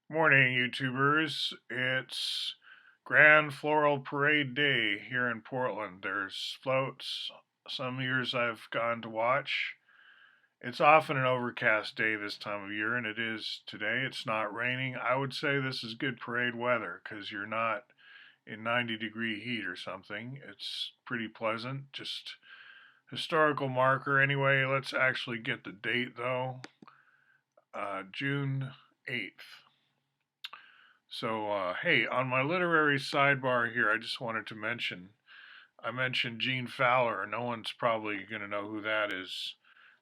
Morning, YouTubers. It's Grand Floral Parade Day here in Portland. There's floats. Some years I've gone to watch. It's often an overcast day this time of year, and it is today. It's not raining. I would say this is good parade weather because you're not in 90-degree heat or something. It's pretty pleasant. Just historical marker. Anyway, let's actually get the date though. June 8th. So, hey, on my literary sidebar here, I just wanted to I mentioned Gene Fowler. No one's probably going to know who that is,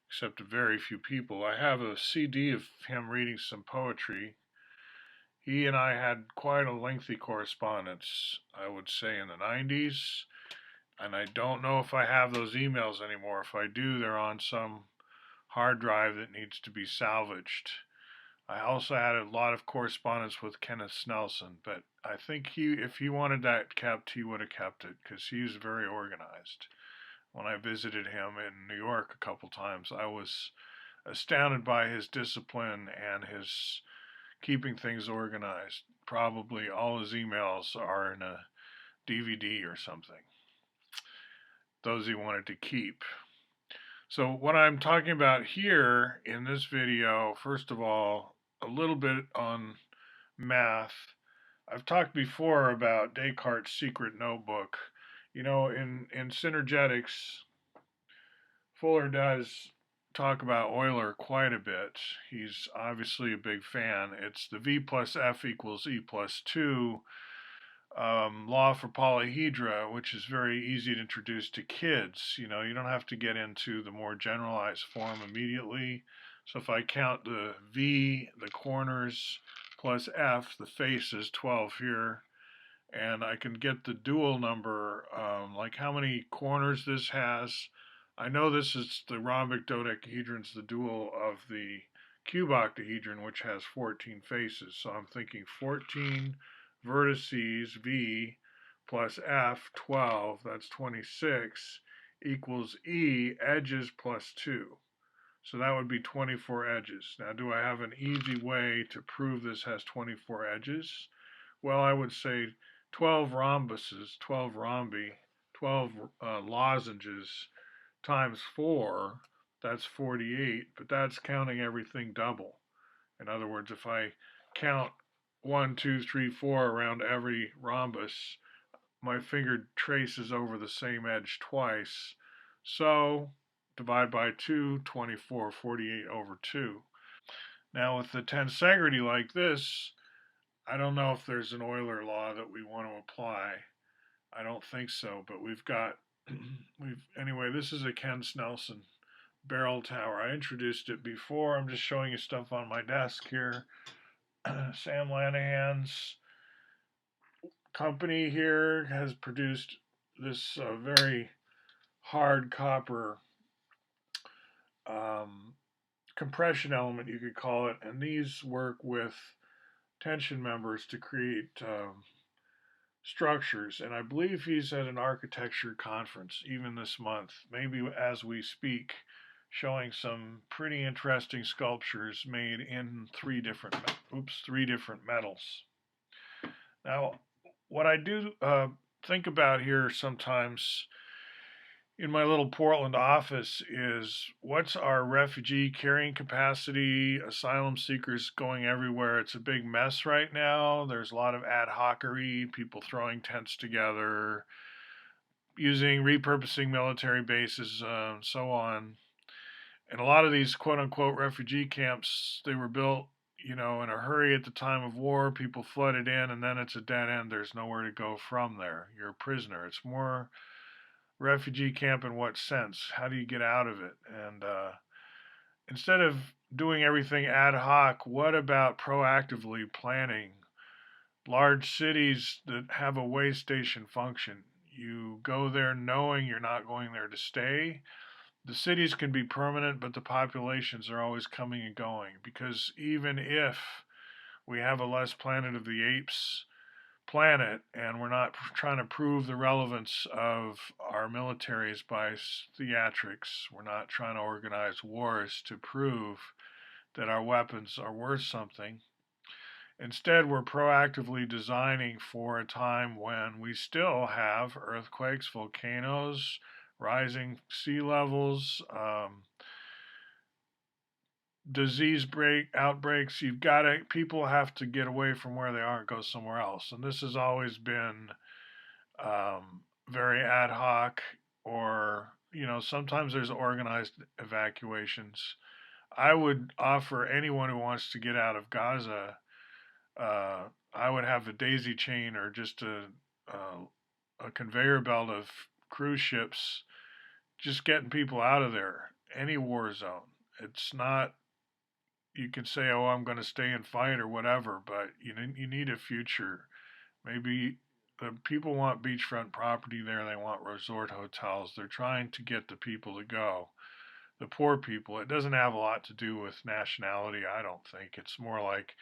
except a very few people. I have a CD of him reading some poetry. He and I had quite a lengthy correspondence, I would say, in the 90s. And I don't know if I have those emails anymore. If I do, they're on some hard drive that needs to be salvaged. I also had a lot of correspondence with Kenneth Snelson, but I think if he wanted that kept, he would have kept it because he's very organized. When I visited him in New York a couple times, I was astounded by his discipline and his keeping things organized. Probably all his emails are in a DVD or something, those he wanted to keep. So, what I'm talking about here in this video, first of all, a little bit on math. I've talked before about Descartes' secret notebook. In Synergetics, Fuller does talk about Euler quite a bit. He's obviously a big fan. It's the V plus F equals E plus 2 law for Polyhedra, which is very easy to introduce to kids. You don't have to get into the more generalized form immediately. So if I count the V, the corners, plus F, the face is 12 here. And I can get the dual number, like how many corners this has. I know this is the rhombic dodecahedron's the dual of the cuboctahedron, which has 14 faces. So I'm thinking 14 vertices, V, plus F, 12, that's 26, equals E, edges plus 2. So that would be 24 edges. Now, do I have an easy way to prove this has 24 edges? Well, I would say 12 rhombuses, 12 rhombi, 12 lozenges times 4, that's 48, but that's counting everything double. In other words, if I count 1, 2, 3, 4 around every rhombus, my finger traces over the same edge twice. So divide by 2, 24, 48 over 2. Now with the tensegrity like this, I don't know if there's an Euler law that we want to apply. I don't think so, but anyway, this is a Ken Snelson barrel tower. I introduced it before. I'm just showing you stuff on my desk here. Sam Lanahan's company here has produced this very hard copper um, compression element, you could call it, and these work with tension members to create structures. And I believe he's at an architecture conference even this month, maybe as we speak, showing some pretty interesting sculptures made in three different metals. Now, what I do think about here sometimes in my little Portland office is what's our refugee carrying capacity, asylum seekers going everywhere. It's a big mess right now. There's a lot of ad hocery, people throwing tents together, repurposing military bases, so on. And a lot of these quote unquote refugee camps, they were built, in a hurry at the time of war. People flooded in, and then it's a dead end. There's nowhere to go from there. You're a prisoner. It's more refugee camp in what sense? How do you get out of it? And instead of doing everything ad hoc, what about proactively planning large cities that have a way station function? You go there knowing you're not going there to stay. The cities can be permanent, but the populations are always coming and going because even if we have a less Planet of the Apes planet and we're not trying to prove the relevance of our militaries by theatrics, we're not trying to organize wars to prove that our weapons are worth something. Instead, we're proactively designing for a time when we still have earthquakes, volcanoes, rising sea levels, disease break outbreaks. You've got to people have to get away from where they are and go somewhere else. And this has always been very ad hoc, or sometimes there's organized evacuations. I would offer anyone who wants to get out of Gaza, I would have a daisy chain or just a conveyor belt of cruise ships just getting people out of there. Any war zone. It's not, you can say, oh, I'm going to stay and fight or whatever, but you need a future. Maybe the people want beachfront property there, they want resort hotels. They're trying to get the people to go. The poor people, it doesn't have a lot to do with nationality, I don't think. It's more like,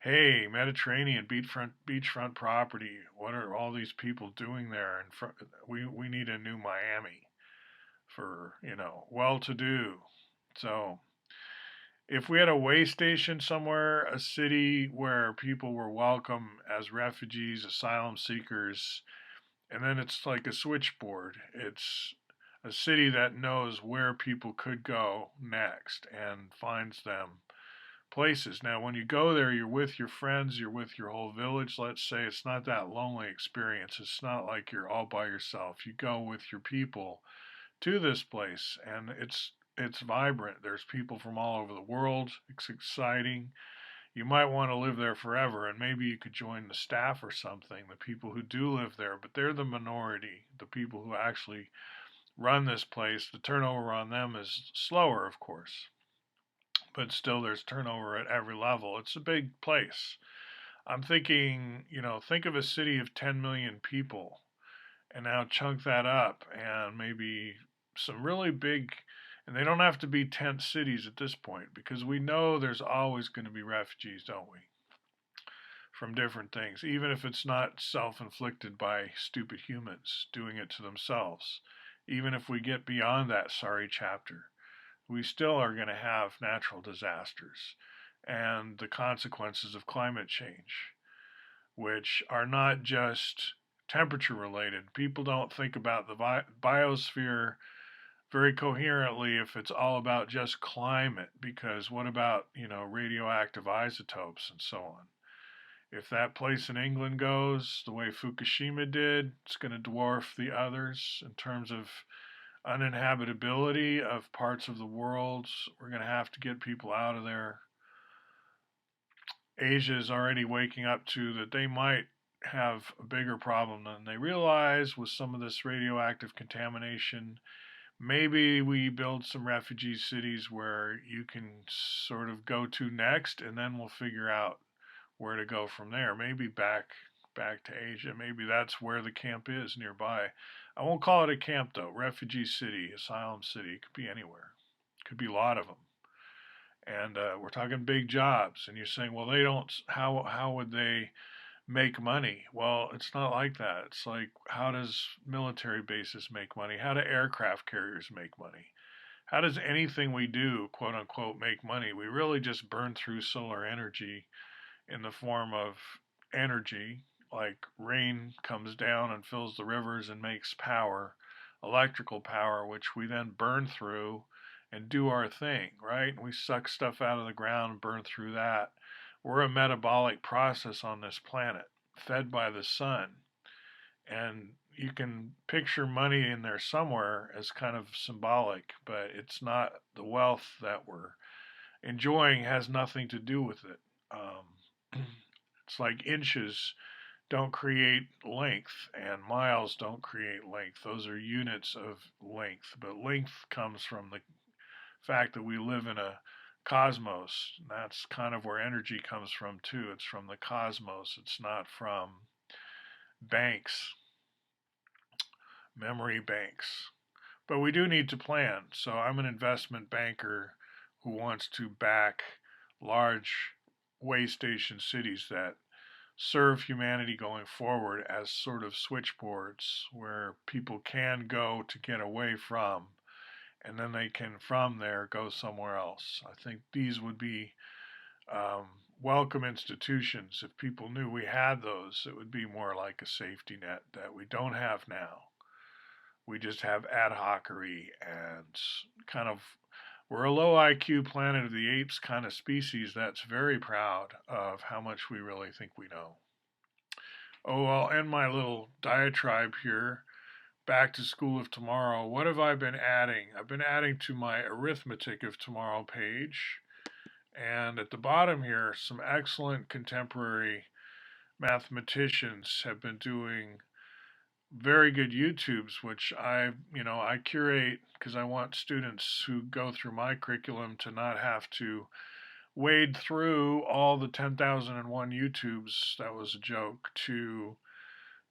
hey, Mediterranean beachfront property. What are all these people doing there? And we need a new Miami for well-to-do. So if we had a way station somewhere, a city where people were welcome as refugees, asylum seekers, and then it's like a switchboard. It's a city that knows where people could go next and finds them places. Now, when you go there, you're with your friends, you're with your whole village. Let's say it's not that lonely experience. It's not like you're all by yourself. You go with your people to this place, and it's vibrant. There's people from all over the world. It's exciting. You might want to live there forever, and maybe you could join the staff or something, the people who do live there, but they're the minority. The people who actually run this place, the turnover on them is slower, of course, but still there's turnover at every level. It's a big place. I'm thinking, think of a city of 10 million people and now chunk that up and maybe some really big, and they don't have to be tent cities at this point because we know there's always going to be refugees, don't we? From different things, even if it's not self inflicted by stupid humans doing it to themselves. Even if we get beyond that sorry chapter, we still are going to have natural disasters and the consequences of climate change, which are not just temperature related. People don't think about the biosphere very coherently if it's all about just climate, because what about, radioactive isotopes and so on? If that place in England goes the way Fukushima did, it's going to dwarf the others in terms of uninhabitability of parts of the world. We're going to have to get people out of there. Asia is already waking up to that they might have a bigger problem than they realize with some of this radioactive contamination. Maybe we build some refugee cities where you can sort of go to next, and then we'll figure out where to go from there. Maybe back to Asia. Maybe that's where the camp is nearby. I won't call it a camp though. Refugee city, asylum city. It could be anywhere. It could be a lot of them. And we're talking big jobs. And you're saying, well, they don't. How would they make money? Well, it's not like that. It's like, how does military bases make money? How do aircraft carriers make money? How does anything we do, quote unquote, make money? We really just burn through solar energy in the form of energy, like rain comes down and fills the rivers and makes power, electrical power, which we then burn through and do our thing, right? We suck stuff out of the ground and burn through that. We're a metabolic process on this planet, fed by the sun. And you can picture money in there somewhere as kind of symbolic, but it's not. The wealth that we're enjoying has nothing to do with it. It's like inches don't create length and miles don't create length. Those are units of length, but length comes from the fact that we live in a cosmos. And that's kind of where energy comes from too. It's from the cosmos. It's not from banks, memory banks. But we do need to plan. So I'm an investment banker who wants to back large way station cities that serve humanity going forward as sort of switchboards where people can go to get away from, and then they can from there go somewhere else. I think these would be welcome institutions. If people knew we had those, it would be more like a safety net that we don't have now. We just have ad hocery and kind of, we're a low IQ Planet of the Apes kind of species that's very proud of how much we really think we know. Oh, I'll end my little diatribe here. Back to School of Tomorrow. What have I been adding? I've been adding to my Arithmetic of Tomorrow page. And at the bottom here, some excellent contemporary mathematicians have been doing very good YouTubes, which I curate because I want students who go through my curriculum to not have to wade through all the 10,001 YouTubes. That was a joke to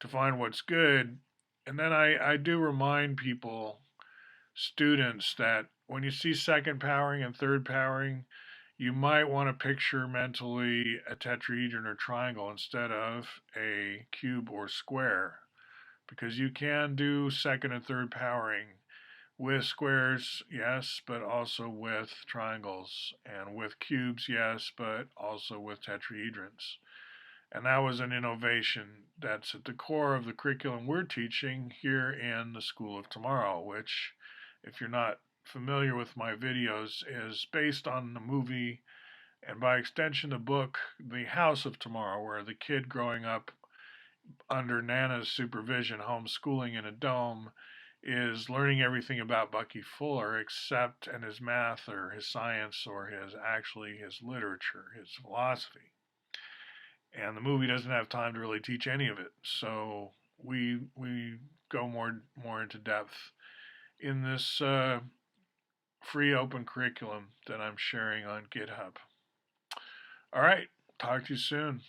find what's good. And then I do remind people, students, that when you see second powering and third powering, you might want to picture mentally a tetrahedron or triangle instead of a cube or square, because you can do second and third powering with squares, yes, but also with triangles, and with cubes, yes, but also with tetrahedrons. And that was an innovation that's at the core of the curriculum we're teaching here in the School of Tomorrow, which, if you're not familiar with my videos, is based on the movie and by extension the book The House of Tomorrow, where the kid growing up under Nana's supervision, homeschooling in a dome, is learning everything about Bucky Fuller except and his math or his science or his literature, his philosophy. And the movie doesn't have time to really teach any of it. So we go more into depth in this free open curriculum that I'm sharing on GitHub. All right, talk to you soon.